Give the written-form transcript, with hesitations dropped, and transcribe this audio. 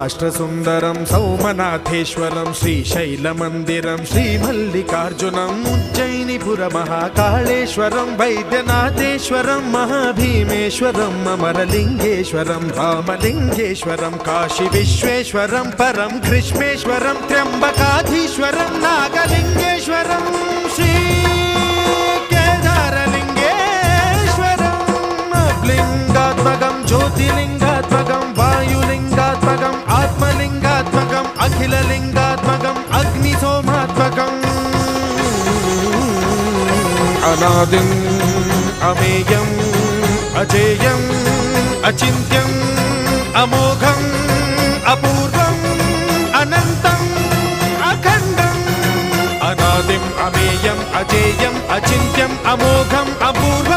అష్టసుందరం సౌమనాథేశ్వరం శ్రీశైలమందిరం శ్రీమల్లికార్జునం ఉజ్జయినిపుర మహాకాళేశ్వరం వైద్యనాథేశ్వరం మహాభీమేశ్వరం అమరలింగేశ్వరం రామలింగేశ్వరం కాశీ విశ్వేశ్వరం పరం కృష్ణేశ్వరం త్ర్యంబకాధీశ్వరం నాగలింగేశ్వరం శ్రీ కేదారలింగేశ్వరం లింగాత్మకం జ్యోతిలింగాత్మకం వాయులింగాత్మకం ఆత్మలింగాత్మకం అఖిలలింగాత్మకం అగ్నిసోమాత్మకం అనాదిం అమేయం అజేయం అచింత్యం అమోఘం అపూర్వం అనంతం అఖండం అనాదిం అమేయం అజేయం అచింత్యం అమోఘం అపూర్వం